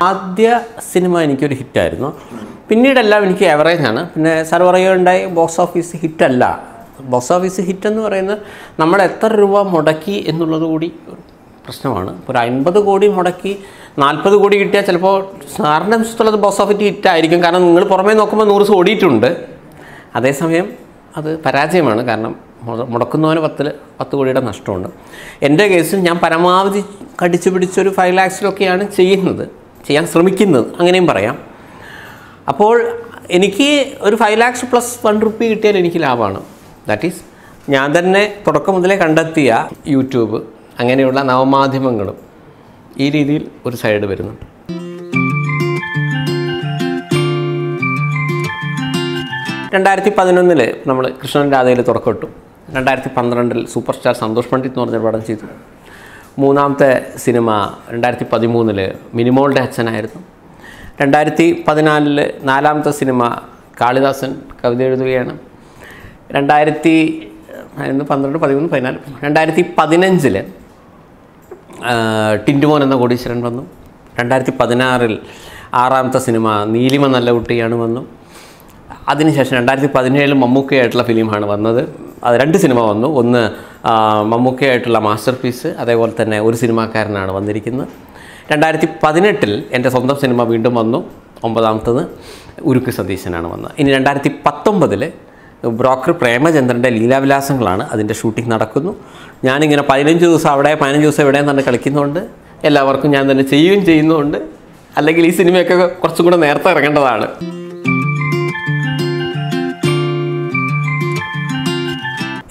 ആദ്യ സിനിമ എനിക്കൊരു ഹിറ്റായിരുന്നു. പിന്നീടെല്ലാം എനിക്ക് ആവറേജാണ്. പിന്നെ സർവറിയുണ്ടായി ബോക്സ് ഓഫീസ് ഹിറ്റല്ല. ബോക്സ് ഓഫീസ് ഹിറ്റെന്ന് പറയുന്നത് നമ്മൾ എത്ര രൂപ മുടക്കി എന്നുള്ളത് കൂടി പ്രശ്നമാണ്. ഒരു 50 കോടി മുടക്കി 40 കോടി കിട്ടിയാൽ ചിലപ്പോൾ സാറിൻ്റെ വശത്തുള്ളത് ബോക്സ് ഓഫീസ് ഹിറ്റായിരിക്കും. കാരണം നിങ്ങൾ പുറമേ നോക്കുമ്പോൾ 100 ദിവസം ഓടിയിട്ടുണ്ട്. അതേസമയം അത് പരാജയമാണ്. കാരണം മുടക്കുന്നവന് 10 കോടിയുടെ നഷ്ടമുണ്ട്. എൻ്റെ കേസിൽ ഞാൻ പരമാവധി കടിച്ചു പിടിച്ചൊരു 5 lakhs ചെയ്യാൻ ശ്രമിക്കുന്നത്, അങ്ങനെയും പറയാം. അപ്പോൾ എനിക്ക് ഒരു 5 lakhs + 1 rupee കിട്ടിയാൽ എനിക്ക് ലാഭമാണ്. ദാറ്റ് ഈസ് ഞാൻ തന്നെ തുടക്കം മുതലേ കണ്ടെത്തിയ യൂട്യൂബ് അങ്ങനെയുള്ള നവമാധ്യമങ്ങളും ഈ രീതിയിൽ ഒരു സൈഡ് വരുന്നുണ്ട്. 2011 നമ്മൾ കൃഷ്ണൻ രാധയിൽ തുറക്കമിട്ടു. 2012 സൂപ്പർ സ്റ്റാർ സന്തോഷ് പണ്ഡിറ്റ് എന്ന് പറഞ്ഞൊരു പടം ചെയ്തു. മൂന്നാമത്തെ സിനിമ 2013 മിനിമോളുടെ അച്ഛനായിരുന്നു. 2014 നാലാമത്തെ സിനിമ കാളിദാസൻ കവിത എഴുതുകയാണ്. 2015 ടിൻറ്റുമോൻ എന്ന കോടീശ്വരൻ വന്നു. 2016 ആറാമത്തെ സിനിമ നീലിമ നല്ല കുട്ടിയാണ് വന്നു. അതിനുശേഷം 2017 മമ്മൂക്കയായിട്ടുള്ള ഫിലിമാണ് വന്നത്. അത് 2 സിനിമ വന്നു. ഒന്ന് മമ്മൂക്കയായിട്ടുള്ള മാസ്റ്റർ പീസ്, അതേപോലെ തന്നെ ഒരു സിനിമാക്കാരനാണ് വന്നിരിക്കുന്നത്. 2018 എൻ്റെ സ്വന്തം സിനിമ വീണ്ടും വന്നു. 9ാമത്തത് ഉരുക്ക് സതീശനാണ് വന്നത്. ഇനി 2019 ബ്രോക്കർ പ്രേമചന്ദ്രൻ്റെ ലീലാവിലാസങ്ങളാണ്. അതിൻ്റെ ഷൂട്ടിംഗ് നടക്കുന്നു. ഞാനിങ്ങനെ 15 ദിവസം അവിടെ 15 ദിവസം ഇവിടെ തന്നെ കളിക്കുന്നതുകൊണ്ട് എല്ലാവർക്കും ഞാൻ തന്നെ ചെയ്യുന്നുണ്ട്. അല്ലെങ്കിൽ ഈ സിനിമയൊക്കെ കുറച്ചും കൂടെ നേരത്തെ ഇറങ്ങേണ്ടതാണ്.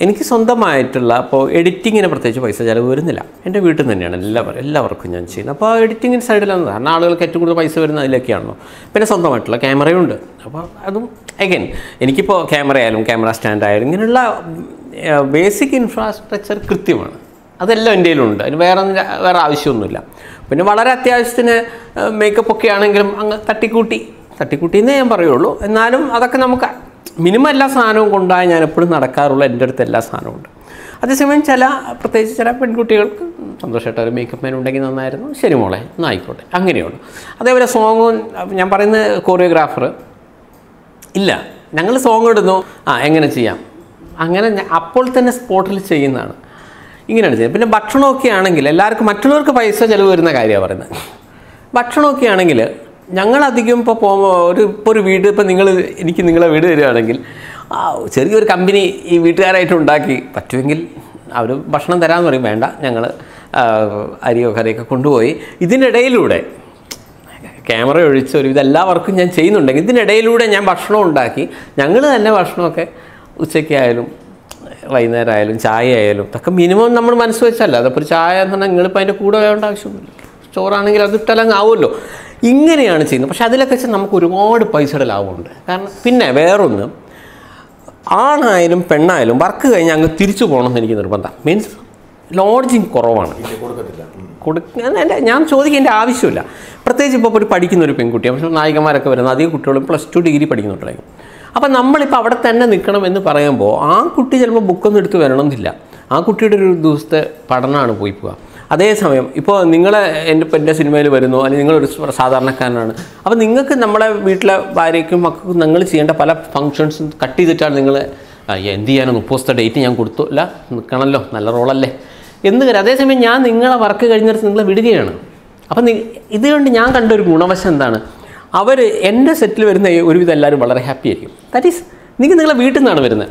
എനിക്ക് സ്വന്തമായിട്ടുള്ള ഇപ്പോൾ എഡിറ്റിങ്ങിന് പ്രത്യേകിച്ച് പൈസ ചിലവ് വരുന്നില്ല. എൻ്റെ വീട്ടിൽ നിന്ന് തന്നെയാണ് എല്ലാവർക്കും ഞാൻ ചെയ്യുന്നത്. അപ്പോൾ എഡിറ്റിങ്ങിന് സൈഡിലാണ്. കാരണം ആളുകൾക്ക് ഏറ്റവും കൂടുതൽ പൈസ വരുന്നത് അതിലൊക്കെയാണല്ലോ. പിന്നെ സ്വന്തമായിട്ടുള്ള ക്യാമറയുണ്ട്. അപ്പോൾ അതും അഗൈൻ എനിക്കിപ്പോൾ ക്യാമറയായാലും ക്യാമറ സ്റ്റാൻഡായാലും ഇങ്ങനെയുള്ള ബേസിക് ഇൻഫ്രാസ്ട്രക്ചർ കൃത്യമാണ്. അതെല്ലാം എൻ്റെ കയ്യിലുണ്ട്. അതിന് വേറെ ആവശ്യമൊന്നുമില്ല. പിന്നെ വളരെ അത്യാവശ്യത്തിന് മേക്കപ്പ് ഒക്കെ ആണെങ്കിലും അങ്ങ് തട്ടിക്കൂട്ടിയെന്നേ ഞാൻ പറയുള്ളൂ. എന്നാലും അതൊക്കെ നമുക്ക് മിനിമം എല്ലാ സാധനവും കൊണ്ടായി ഞാൻ എപ്പോഴും നടക്കാറുള്ള എൻ്റെ അടുത്ത് എല്ലാ സാധനവും ഉണ്ട്. അതേസമയം പ്രത്യേകിച്ച് ചില പെൺകുട്ടികൾക്ക് സന്തോഷമായിട്ട് ഒരു മേക്കപ്പ് മാൻ ഉണ്ടെങ്കിൽ നന്നായിരുന്നു, ശരി മോളെ എന്നാൽ ആയിക്കോട്ടെ, അങ്ങനെയുള്ളൂ. അതേപോലെ സോങ്ങും ഞാൻ പറയുന്ന കോറിയോഗ്രാഫർ ഇല്ല, ഞങ്ങൾ സോങ് ഇടുന്നു, എങ്ങനെ ചെയ്യാം, അങ്ങനെ അപ്പോൾ തന്നെ സ്പോട്ടിൽ ചെയ്യുന്നതാണ്. ഇങ്ങനെയാണ് ചെയ്യുന്നത്. പിന്നെ ഭക്ഷണമൊക്കെ ആണെങ്കിൽ എല്ലാവർക്കും മറ്റുള്ളവർക്ക് പൈസ ചിലവ് വരുന്ന കാര്യമാണ് പറയുന്നത്. ഭക്ഷണമൊക്കെ ആണെങ്കിൽ ഞങ്ങളധികം ഇപ്പോൾ പോകുമ്പോൾ ഒരു വീട് ഇപ്പോൾ എനിക്ക് നിങ്ങളെ വീട് തരികയാണെങ്കിൽ ചെറിയൊരു കമ്പനി ഈ വീട്ടുകാരായിട്ട് ഉണ്ടാക്കി പറ്റുമെങ്കിൽ അവർ ഭക്ഷണം തരാമെന്ന് പറയും. വേണ്ട, ഞങ്ങൾ അരിയോ കറിയൊക്കെ കൊണ്ടുപോയി ഇതിനിടയിലൂടെ ക്യാമറ ഒഴിച്ച് ഒരു ഇതെല്ലാവർക്കും ഞാൻ ചെയ്യുന്നുണ്ടെങ്കിൽ ഇതിനിടയിലൂടെ ഞാൻ ഭക്ഷണം ഉണ്ടാക്കി ഞങ്ങൾ തന്നെ ഭക്ഷണമൊക്കെ ഉച്ചയ്ക്കായാലും വൈകുന്നേരം ആയാലും ചായ ആയാലും ഇതൊക്കെ മിനിമം നമ്മൾ മനസ്സ് വെച്ചല്ല. അതപ്പോൾ ഒരു ചായ എന്ന് പറഞ്ഞാൽ നിങ്ങളിപ്പോൾ അതിൻ്റെ കൂടെ വേണ്ട ആവശ്യമൊന്നുമില്ല. ചോറാണെങ്കിൽ അത് ഇട്ടെല്ലാം ആവുമല്ലോ. ഇങ്ങനെയാണ് ചെയ്യുന്നത്. പക്ഷേ അതിലൊക്കെ വെച്ചാൽ നമുക്ക് ഒരുപാട് പൈസയുടെ ലാഭമുണ്ട്. കാരണം പിന്നെ വേറൊന്ന്, ആണായാലും പെണ്ണായാലും വർക്ക് കഴിഞ്ഞാൽ അങ്ങ് തിരിച്ചു പോകണമെന്ന് എനിക്ക് നിർബന്ധം. മീൻസ് ലോഡ്ജിങ് കുറവാണ്. ഞാൻ ചോദിക്കേണ്ട ആവശ്യമില്ല. പ്രത്യേകിച്ച് ഇപ്പോൾ ഒരു പഠിക്കുന്ന ഒരു പെൺകുട്ടി, പക്ഷേ നായികമാരൊക്കെ വരുന്നത് അധികം കുട്ടികളും +2 ഡിഗ്രി പഠിക്കുന്നുണ്ടായിരിക്കും. അപ്പം നമ്മളിപ്പോൾ അവിടെ തന്നെ നിൽക്കണം എന്ന് പറയുമ്പോൾ ആ കുട്ടി ചിലപ്പോൾ ബുക്കൊന്നും എടുത്ത് വരണമെന്നില്ല. ആ കുട്ടിയുടെ ഒരു ദിവസത്തെ പഠനമാണ് പോയി പോവുക. അതേസമയം ഇപ്പോൾ എൻ്റെ സിനിമയിൽ വരുന്നു, അല്ലെങ്കിൽ നിങ്ങളൊരു സാധാരണക്കാരനാണ്. അപ്പോൾ നിങ്ങൾക്ക് നമ്മളെ വീട്ടിലെ ഭാര്യയ്ക്കും മക്കൾക്കും നിങ്ങൾ ചെയ്യേണ്ട പല ഫങ്ഷൻസും കട്ട് ചെയ്തിട്ടാണ് നിങ്ങൾ എന്ത് ചെയ്യാനോ 30 ദിവസത്തെ ഡേറ്റ് ഞാൻ കൊടുത്തില്ല, നിൽക്കണമല്ലോ, നല്ല റോളല്ലേ എന്ന് കരുതി. അതേസമയം ഞാൻ നിങ്ങളെ വർക്ക് കഴിഞ്ഞിടത്ത് നിങ്ങളെ വിടുകയാണ്. അപ്പം ഇതുകൊണ്ട് ഞാൻ കണ്ട ഒരു ഗുണവശം എന്താണ്, അവർ എൻ്റെ സെറ്റിൽ വരുന്ന ഒരുവിധം എല്ലാവരും വളരെ ഹാപ്പി ആയിരിക്കും. ദാറ്റ് ഈസ് നിങ്ങളെ വീട്ടിൽ നിന്നാണ് വരുന്നത്.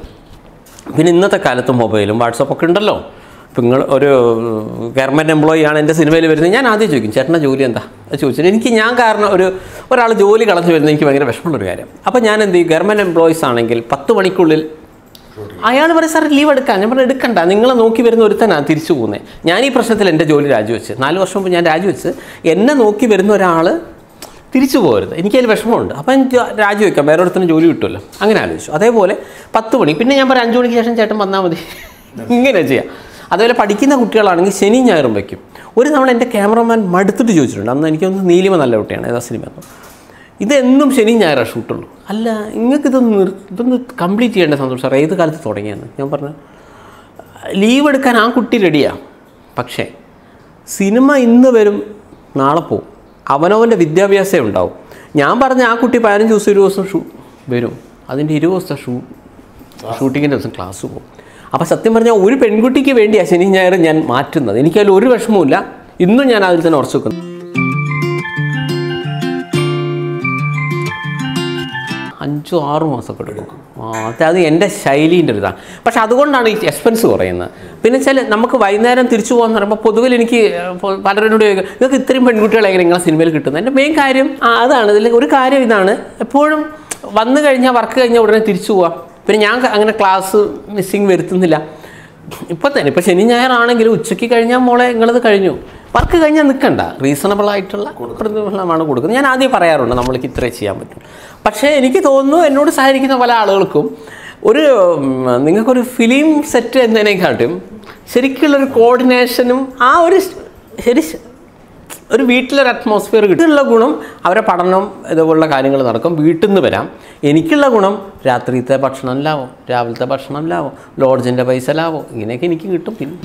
പിന്നെ ഇന്നത്തെ കാലത്ത് മൊബൈലും വാട്സപ്പൊക്കെ ഉണ്ടല്ലോ. ഇപ്പം നിങ്ങൾ ഒരു ഗവൺമെൻറ് എംപ്ലോയി ആണ് എൻ്റെ സിനിമയിൽ വരുന്നത്, ഞാൻ ആദ്യം ചോദിക്കും ചേട്ടൻ്റെ ജോലി എന്താ ചോദിച്ചിട്ട് ഞാൻ കാരണം ഒരാൾ ജോലി കളഞ്ഞു വരുന്നത് എനിക്ക് ഭയങ്കര വിഷമമുള്ളൊരു കാര്യം. അപ്പോൾ ഞാൻ എന്ത് ചെയ്യും, ഗവൺമെൻറ് എംപ്ലോയീസ് ആണെങ്കിൽ 10 മണിക്കുള്ളിൽ അയാൾ പറയും സാർ ലീവ് എടുക്കാൻ. ഞാൻ പറഞ്ഞു എടുക്കണ്ട, നിങ്ങളെ നോക്കി വരുന്ന ഒരുത്തനാണ് തിരിച്ചു പോകുന്നത്. ഞാൻ ഈ പ്രശ്നത്തിൽ എൻ്റെ ജോലി രാജിവെച്ച് 4 വർഷം മുമ്പ് ഞാൻ രാജിവെച്ച് എന്നെ നോക്കി വരുന്ന ഒരാൾ തിരിച്ചു പോകരുത്, എനിക്കതിൽ വിഷമമുണ്ട്. അപ്പം എനിക്ക് രാജിവെക്കാം, വേറെ ഒരുത്തനും ജോലി കിട്ടുമല്ലോ, അങ്ങനെ ആലോചിച്ചു. അതേപോലെ 10 മണി, പിന്നെ ഞാൻ പറയാം 5 മണിക്ക് ശേഷം ചേട്ടൻ വന്നാൽ മതി, ഇങ്ങനെ ചെയ്യാം. അതേപോലെ പഠിക്കുന്ന കുട്ടികളാണെങ്കിൽ ശനിയും ഞായറും വയ്ക്കും. ഒരു തവണ എൻ്റെ ക്യാമറമാൻ മടുത്തിട്ട് ചോദിച്ചിട്ടുണ്ട്, അന്ന് എനിക്കൊന്ന് നീലിമ നല്ല കുട്ടിയാണ്, ഏതാ സിനിമ എന്ന്, ഇതെന്നും ശനിയും ഞായറാണ് ഷൂട്ടുള്ളൂ. അല്ല നിങ്ങൾക്ക് ഇതൊന്ന് കംപ്ലീറ്റ് ചെയ്യേണ്ട സന്തോഷം സാർ, ഏത് കാലത്ത് തുടങ്ങിയെന്ന്. ഞാൻ പറഞ്ഞു ലീവ് എടുക്കാൻ ആ കുട്ടി റെഡിയാണ്, പക്ഷേ സിനിമ ഇന്ന് വരും നാളെ പോവും, അവനവൻ്റെ വിദ്യാഭ്യാസമേ ഉണ്ടാവും. ഞാൻ പറഞ്ഞ ആ കുട്ടി 15 ദിവസം 20 ദിവസം വരും, അതിൻ്റെ 20 ദിവസം ഷൂട്ടിങ്ങിൻ്റെ ദിവസം ക്ലാസ് പോകും. അപ്പോൾ സത്യം പറഞ്ഞാൽ ഒരു പെൺകുട്ടിക്ക് വേണ്ടിയാണ് ശനി ഞായർ ഞാൻ മാറ്റുന്നത്. എനിക്കതിൽ ഒരു വിഷമവുമില്ല, ഇന്നും ഞാൻ അതിൽ തന്നെ ഉറച്ചു വെക്കുന്നു. 5-6 മാസമൊക്കെ എടുക്കും. അത് എൻ്റെ ശൈലീൻ്റെ ഒരു ഇതാണ്. പക്ഷെ അതുകൊണ്ടാണ് ഈ എക്സ്പെൻസ് കുറയുന്നത്. പിന്നെ വെച്ചാൽ നമുക്ക് വൈകുന്നേരം തിരിച്ചു പോകാമെന്ന് പറയുമ്പോൾ പൊതുവെ എനിക്ക് പലരോട് ചോദിക്കും, നിങ്ങൾക്ക് ഇത്രയും പെൺകുട്ടികളെ എങ്ങനെ നിങ്ങളെ സിനിമയിൽ കിട്ടുന്നത്? എൻ്റെ മെയിൻ കാര്യം അതാണ്. ഇതിൽ ഒരു കാര്യം ഇതാണ്, എപ്പോഴും വന്നു കഴിഞ്ഞാൽ വർക്ക് കഴിഞ്ഞാൽ ഉടനെ തിരിച്ചു പോവാം. പിന്നെ ഞാൻ അങ്ങനെ ക്ലാസ് മിസ്സിങ് വരുത്തുന്നില്ല. ഇപ്പം തന്നെ ഇപ്പോൾ ശനി ഞായറാണെങ്കിലും ഉച്ചയ്ക്ക് കഴിഞ്ഞാൽ മോളെ നിങ്ങളത് കഴിഞ്ഞു, വർക്ക് കഴിഞ്ഞാൽ നിൽക്കണ്ട, റീസണബിൾ ആയിട്ടുള്ള പ്രതിഫലമാണ് കൊടുക്കുന്നത്. ഞാൻ ആദ്യം പറയാറുണ്ട് നമ്മൾക്ക് ഇത്രേ ചെയ്യാൻ പറ്റും. പക്ഷേ എനിക്ക് തോന്നുന്നു എന്നോട് സഹകരിക്കുന്ന പല ആളുകൾക്കും നിങ്ങൾക്കൊരു ഫിലിം സെറ്റ് എന്നതിനെക്കാട്ടും ശരിക്കുള്ളൊരു കോർഡിനേഷനും ആ ഒരു വീട്ടിലൊരു അറ്റ്മോസ്ഫിയർ കിട്ടിയുള്ള ഗുണം അവരെ പഠനം ഇതുപോലുള്ള കാര്യങ്ങൾ നടക്കും. വീട്ടിൽ നിന്ന് വരാം. എനിക്കുള്ള ഗുണം രാത്രിയിലത്തെ ഭക്ഷണം ലാഭം, രാവിലത്തെ ഭക്ഷണം ലാഭം, ലോഡ്ജിൻ്റെ പൈസ ലാഭം, ഇങ്ങനെയൊക്കെ എനിക്ക് കിട്ടും. പിന്നെ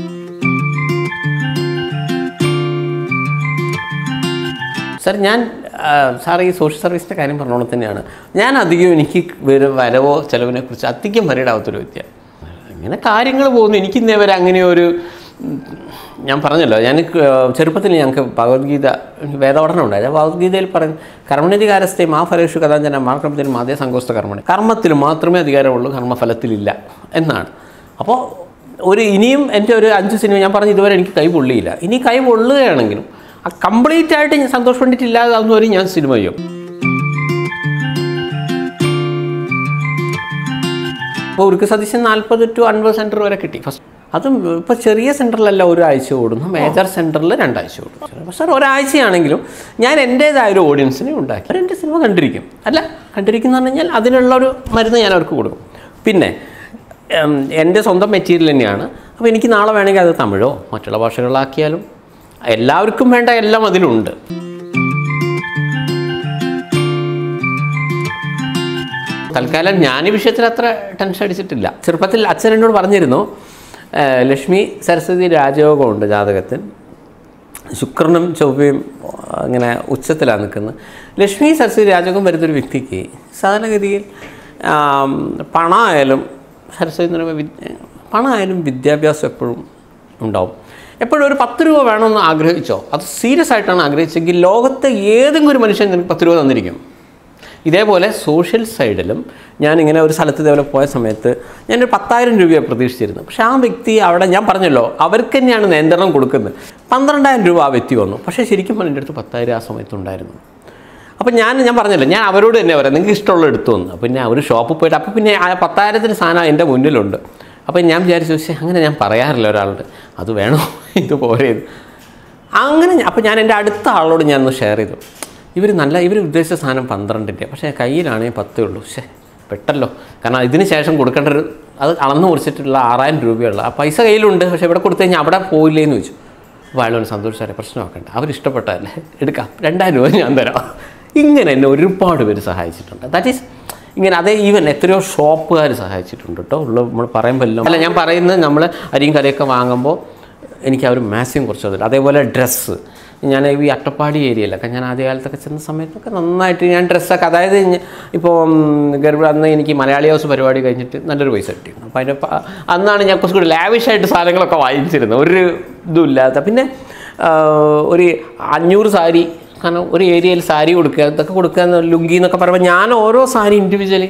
സാർ ഈ സോഷ്യൽ സർവീസിൻ്റെ കാര്യം പറഞ്ഞോളം തന്നെയാണ്. ഞാൻ അധികം എനിക്ക് വരവോ ചിലവിനെ കുറിച്ച് അധികം വരയിടാവാത്തൊരു വ്യക്തിയാണ്. ഇങ്ങനെ കാര്യങ്ങൾ പോകുന്നു. എനിക്കിന്നേ വരെ അങ്ങനെ ഒരു, ഞാൻ പറഞ്ഞല്ലോ, ഞാൻ ചെറുപ്പത്തിൽ ഞങ്ങൾക്ക് ഭഗവത്ഗീത വേദപഠനം ഉണ്ടായത്. ഭഗവത്ഗീതയിൽ പറയും കർമ്മണിധികാരസ്ഥ മാ ഫലേഷു കഥാചന മാർക്കത്തിൽ മാതേ സങ്കോസ്ത കർമ്മണി, കർമ്മത്തിൽ മാത്രമേ അധികാരമുള്ളൂ, കർമ്മഫലത്തിലില്ല എന്നാണ്. അപ്പോൾ ഇനിയും എൻ്റെ ഒരു 5 സിനിമ ഞാൻ പറഞ്ഞു ഇതുവരെ എനിക്ക് കൈ പൊള്ളിയില്ല. ഇനി കൈ പൊള്ളുകയാണെങ്കിലും ആ കംപ്ലീറ്റ് ആയിട്ട് ഞാൻ സന്തോഷം വേണ്ടിയിട്ടില്ലാതാവുന്നവരെയും ഞാൻ സിനിമ ചെയ്യും. അപ്പോൾ ഉരുക്ക് സതീശൻ 40 to 50 സെൻറ്റർ വരെ കിട്ടി ഫസ്റ്റ്. അതും ഇപ്പോൾ ചെറിയ സെൻറ്ററിലല്ല ഒരാഴ്ച ഓടുന്നു, മേജർ സെൻറ്ററിൽ 2 ആഴ്ച ഓടും. സാർ ഒരാഴ്ചയാണെങ്കിലും ഞാൻ എൻ്റേതായൊരു ഓഡിയൻസിനെ ഉണ്ടാക്കി അവരെൻ്റെ സിനിമ കണ്ടിരിക്കും. കണ്ടിരിക്കുന്ന പറഞ്ഞു കഴിഞ്ഞാൽ അതിനുള്ളൊരു മരുന്ന് ഞാൻ അവർക്ക് കൊടുക്കും. പിന്നെ എൻ്റെ സ്വന്തം മെറ്റീരിയൽ തന്നെയാണ്. അപ്പോൾ എനിക്ക് നാളെ വേണമെങ്കിൽ അത് തമിഴോ മറ്റുള്ള ഭാഷകളിലാക്കിയാലും എല്ലാവർക്കും വേണ്ട എല്ലാം അതിലുണ്ട്. തൽക്കാലം ഞാൻ ഈ വിഷയത്തിൽ അത്ര ടെൻഷൻ അടിച്ചിട്ടില്ല. ചെറുപ്പത്തിൽ അച്ഛൻ എന്നോട് പറഞ്ഞിരുന്നു, ലക്ഷ്മി സരസ്വതി രാജയോഗമുണ്ട് ജാതകത്തിൽ, ശുക്രനും ചൊവ്വയും ഇങ്ങനെ ഉച്ചത്തിലാണ് നിൽക്കുന്നത്. ലക്ഷ്മി സരസ്വതി രാജയോഗം വരുന്നൊരു വ്യക്തിക്ക് സാധാരണഗതിയിൽ പണമായാലും സരസ്വതി എന്ന് പറയുമ്പോൾ പണമായാലും വിദ്യാഭ്യാസം എപ്പോഴും ഉണ്ടാവും. എപ്പോഴും ഒരു 10 രൂപ വേണമെന്ന് ആഗ്രഹിച്ചോ, അത് സീരിയസ് ആയിട്ടാണ് ആഗ്രഹിച്ചെങ്കിൽ ലോകത്തെ ഏതെങ്കിലും ഒരു മനുഷ്യൻ എനിക്ക് 10 രൂപ തന്നിരിക്കും. ഇതേപോലെ സോഷ്യൽ സൈഡിലും ഞാനിങ്ങനെ ഒരു സ്ഥലത്ത് ഇതേപോലെ പോയ സമയത്ത് ഞാനൊരു 10,000 രൂപയാണ് പ്രതീക്ഷിച്ചിരുന്നു. പക്ഷേ ആ വ്യക്തി അവിടെ, ഞാൻ പറഞ്ഞല്ലോ, അവർക്ക് തന്നെയാണ് നിയന്ത്രണം കൊടുക്കുന്നത്. 12,000 രൂപ ആ വ്യക്തി വന്നു. പക്ഷേ ശരിക്കും പറഞ്ഞാൽ എൻ്റെ അടുത്ത് 10,000 ആ സമയത്തുണ്ടായിരുന്നു. അപ്പോൾ ഞാൻ പറഞ്ഞല്ലോ, ഞാൻ അവരോട് തന്നെ പറയാം നിങ്ങൾക്ക് ഇഷ്ടമുള്ള എടുത്തു വന്നു. അപ്പോൾ ഞാൻ ഒരു ഷോപ്പിൽ പോയിട്ട്, അപ്പോൾ പിന്നെ ആ 10,000 സാധനം എൻ്റെ മുന്നിലുണ്ട്. അപ്പോൾ ഞാൻ വിചാരിച്ചു, പക്ഷേ അങ്ങനെ ഞാൻ പറയാറില്ല ഒരാളോട്, അത് വേണോ ഇത് പോരെ അങ്ങനെ. അപ്പോൾ ഞാൻ എൻ്റെ അടുത്ത ആളോട് ഞാനൊന്ന് ഷെയർ ചെയ്തു, ഇവർ ഉദ്ദേശിച്ച സാധനം 12-ൻ്റെ, പക്ഷേ കയ്യിലാണെങ്കിൽ 10 ഉള്ളൂ. പക്ഷേ പെട്ടല്ലോ, കാരണം ഇതിന് ശേഷം കൊടുക്കേണ്ട ഒരു, അത് അളന്ന് കുറിച്ചിട്ടുള്ള 6,000 രൂപയുള്ള ആ പൈസ കയ്യിലുണ്ട്. പക്ഷേ ഇവിടെ കൊടുത്തു കഴിഞ്ഞാൽ അവിടെ പോയില്ലേന്ന് ചോദിച്ചു. അപ്പോൾ അയാളൊന്ന് സന്തോഷിച്ചാലേ പ്രശ്നമാക്കണ്ട, അവരിഷ്ടപ്പെട്ടതല്ലേ, എടുക്കാം, 2,000 രൂപ ഞാൻ തരാം. ഇങ്ങനെ എന്നെ ഒരുപാട് പേര് സഹായിച്ചിട്ടുണ്ട്. ദാറ്റ് ഈസ് ഇങ്ങനെ. അതേ ഈവൻ എത്രയോ ഷോപ്പുകാർ സഹായിച്ചിട്ടുണ്ട് കേട്ടോ. നമ്മൾ പറയുമ്പോൾ അല്ല, ഞാൻ പറയുന്നത് നമ്മൾ അരിയും കറിയൊക്കെ വാങ്ങുമ്പോൾ എനിക്ക് അവർ മാക്സിമം കുറച്ച് തന്നില്ല. അതേപോലെ ഡ്രസ്സ്, ഞാൻ ഈ അട്ടപ്പാടി ഏരിയയിലൊക്കെ ഞാൻ ആദ്യ കാലത്തൊക്കെ ചെന്ന സമയത്തൊക്കെ നന്നായിട്ട് ഞാൻ ഡ്രസ്സൊക്കെ, അതായത് ഇപ്പോൾ അന്ന് എനിക്ക് മലയാളി ഹൗസ് പരിപാടി കഴിഞ്ഞിട്ട് നല്ലൊരു പൈസ കിട്ടിയിരുന്നു. അപ്പോൾ അതിൻ്റെ അന്നാണ് ഞാൻ കുറച്ചുകൂടി ലാവിഷായിട്ട് സാധനങ്ങളൊക്കെ വാങ്ങിച്ചിരുന്നത്, ഒരു ഇതുമില്ലാത്ത. പിന്നെ ഒരു 500 സാരി, കാരണം ഒരു ഏരിയയിൽ സാരി കൊടുക്കുക, ഇതൊക്കെ കൊടുക്കുക, ലുങ്കി എന്നൊക്കെ പറയുമ്പോൾ ഞാൻ ഓരോ സാരി ഇൻഡിവിജ്വലി,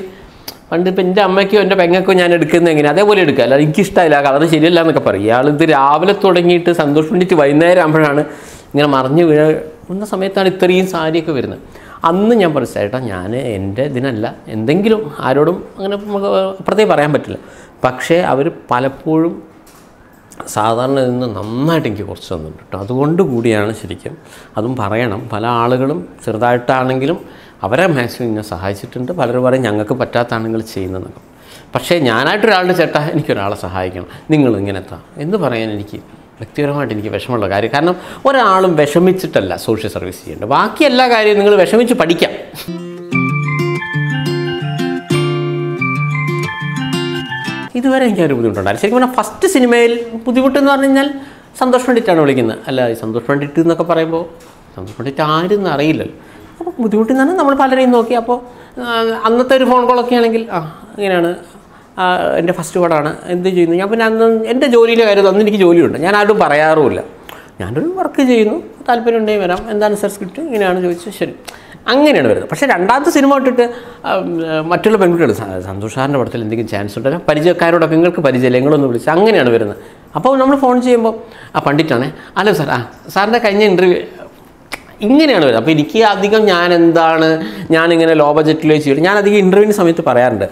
പണ്ട് ഇപ്പം എൻ്റെ അമ്മയ്ക്കോ എൻ്റെ പെങ്ങൾക്കോ ഞാൻ എടുക്കുന്നത് എങ്ങനെ അതേപോലെ എടുക്കുക, അല്ലാതെ എനിക്കിഷ്ടമില്ല, കളർ ശരിയല്ല എന്നൊക്കെ പറയും. ഇയാളിത് രാവിലെ തുടങ്ങിയിട്ട് സന്തോഷം വേണ്ടിയിട്ട് വൈകുന്നേരം ആകുമ്പോഴാണ് ഇങ്ങനെ മറിഞ്ഞ് വീഴുന്ന സമയത്താണ് ഇത്രയും സാരിയൊക്കെ വരുന്നത്. അന്ന് ഞാൻ പറഞ്ഞു, ചേട്ടാ ഞാൻ എൻ്റെ ഇതിനല്ല, എന്തെങ്കിലും ആരോടും അങ്ങനെ നമുക്ക് അപ്പുറത്തേക്ക് പറയാൻ പറ്റില്ല. പക്ഷേ അവർ പലപ്പോഴും സാധാരണ നിന്ന് നന്നായിട്ട് എനിക്ക് കുറച്ച് തന്നിട്ടുണ്ട് കേട്ടോ. അതുകൊണ്ട് കൂടിയാണ് ശരിക്കും, അതും പറയണം, പല ആളുകളും ചെറുതായിട്ടാണെങ്കിലും അവരെ മാക്സിമം എന്നെ സഹായിച്ചിട്ടുണ്ട്. പലരും പറയും ഞങ്ങൾക്ക് പറ്റാത്താണെങ്കിൽ ചെയ്യുന്നതെന്നൊക്കെ. പക്ഷേ ഞാനായിട്ടൊരാളുടെ ചേട്ടാ എനിക്കൊരാളെ സഹായിക്കണം, നിങ്ങൾ ഇങ്ങനെത്താ എന്ന് പറയാൻ എനിക്ക് വ്യക്തിപരമായിട്ട് എനിക്ക് വിഷമമുള്ള കാര്യം. കാരണം ഒരാളും വിഷമിച്ചിട്ടല്ല സോഷ്യൽ സർവീസ് ചെയ്യേണ്ടത്. ബാക്കി എല്ലാ കാര്യവും നിങ്ങൾ വിഷമിച്ച് പഠിക്കാം. ഇതുവരെ എനിക്കൊരു ബുദ്ധിമുട്ടുണ്ടായിരുന്നു. ശരിക്കും പറഞ്ഞാൽ ഫസ്റ്റ് സിനിമയിൽ ബുദ്ധിമുട്ടെന്ന് പറഞ്ഞു കഴിഞ്ഞാൽ സന്തോഷം വേണ്ടിയിട്ടാണ് വിളിക്കുന്നത്. അല്ല, ഈ സന്തോഷം വേണ്ടിയിട്ട് എന്നൊക്കെ പറയുമ്പോൾ സന്തോഷ് പണ്ഡിറ്റ് ആരും അറിയില്ലല്ലോ. അപ്പോൾ ബുദ്ധിമുട്ടിൽ നിന്നാണ് നമ്മൾ പലരെയും നോക്കി. അപ്പോൾ അന്നത്തെ ഒരു ഫോൺ കോളൊക്കെ ആണെങ്കിൽ ഇങ്ങനെയാണ്, എൻ്റെ ഫസ്റ്റ് പടമാണ്, എന്ത് ചെയ്യുന്നു. ഞാൻ പിന്നെ അന്ന് എൻ്റെ ജോലിയിലെ കാര്യം, അന്ന് എനിക്ക് ജോലിയുണ്ട്, ഞാൻ ആരും പറയാറുമില്ല. ഞാനൊരു വർക്ക് ചെയ്യുന്നു, താല്പര്യം ഉണ്ടെങ്കിൽ വരാം, എന്താണ് സർ സ്ക്രിപ്റ്റ്, ഇങ്ങനെയാണ് ചോദിച്ചത്, ശരി, അങ്ങനെയാണ് വരുന്നത്. പക്ഷേ രണ്ടാമത്തെ സിനിമ ഇട്ടിട്ട് മറ്റുള്ള പെൺകുട്ടികൾ സന്തോഷ് സാറിൻ്റെ പടത്തിൽ എന്തെങ്കിലും ചാൻസ് ഉണ്ടെങ്കിൽ പരിചയക്കാരോടൊക്കെ നിങ്ങൾക്ക് പരിചയമില്ല, നിങ്ങളൊന്ന് വിളിച്ച്, അങ്ങനെയാണ് വരുന്നത്. അപ്പോൾ നമ്മൾ ഫോൺ ചെയ്യുമ്പോൾ പണ്ഡിറ്റാണേ, ഹലോ സാർ, സാറിൻ്റെ കഴിഞ്ഞ ഇൻ്റർവ്യൂ, ഇങ്ങനെയാണ് വരുന്നത്. അപ്പോൾ എനിക്ക് അധികം ഞാനിങ്ങനെ ലോ ബഡ്ജറ്റിൽ ചെയ്തിട്ട് ഞാൻ അധികം ഇൻ്റർവ്യൂവിന് സമയത്ത് പറയാറുണ്ട്,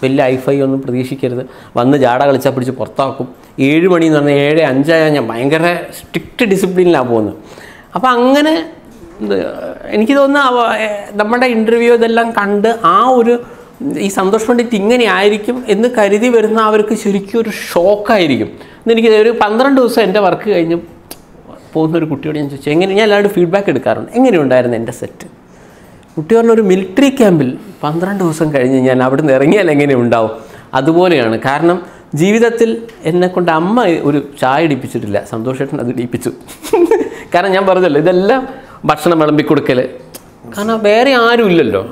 വലിയ ഐഫൈ ഒന്നും പ്രതീക്ഷിക്കരുത്, വന്ന് ജാട കളിച്ചാൽ പിടിച്ച് പുറത്താക്കും, 7 മണി എന്ന് പറഞ്ഞാൽ 7:05 ഞാൻ ഭയങ്കര സ്ട്രിക്റ്റ് ഡിസിപ്ലിനിലാണ് പോകുന്നത്. അപ്പോൾ അങ്ങനെ എനിക്ക് തോന്നുന്നു നമ്മുടെ ഇൻ്റർവ്യൂ ഇതെല്ലാം കണ്ട് ഈ സന്തോഷ് പണ്ഡിറ്റ് ഇങ്ങനെ ആയിരിക്കും എന്ന് കരുതി വരുന്ന അവർക്ക് ശരിക്കും ഒരു ഷോക്കായിരിക്കും. എന്നെനിക്ക് ഒരു 12 ദിവസം എൻ്റെ വർക്ക് കഴിഞ്ഞ് പോകുന്നൊരു കുട്ടിയോട് ഞാൻ ചോദിച്ചു, ഞാൻ എല്ലാവരും ഫീഡ്ബാക്ക് എടുക്കാറുണ്ട്, എങ്ങനെയുണ്ടായിരുന്നു എൻ്റെ സെറ്റ്. കുട്ടി പറഞ്ഞൊരു മിലിറ്ററി ക്യാമ്പിൽ 12 ദിവസം കഴിഞ്ഞ് ഞാൻ അവിടെ നിന്ന് ഇറങ്ങിയാൽ എങ്ങനെ ഉണ്ടാവും, അതുപോലെയാണ്. കാരണം ജീവിതത്തിൽ എന്നെക്കൊണ്ട് അമ്മ ഒരു ചായ ഇടിപ്പിച്ചിട്ടില്ല, സന്തോഷേട്ടൻ അത് ഇടിപ്പിച്ചു. കാരണം ഞാൻ പറഞ്ഞല്ലോ, ഇതെല്ലാം ഭക്ഷണം വിളമ്പിക്കൊടുക്കൽ, കാരണം വേറെ ആരും ഇല്ലല്ലോ.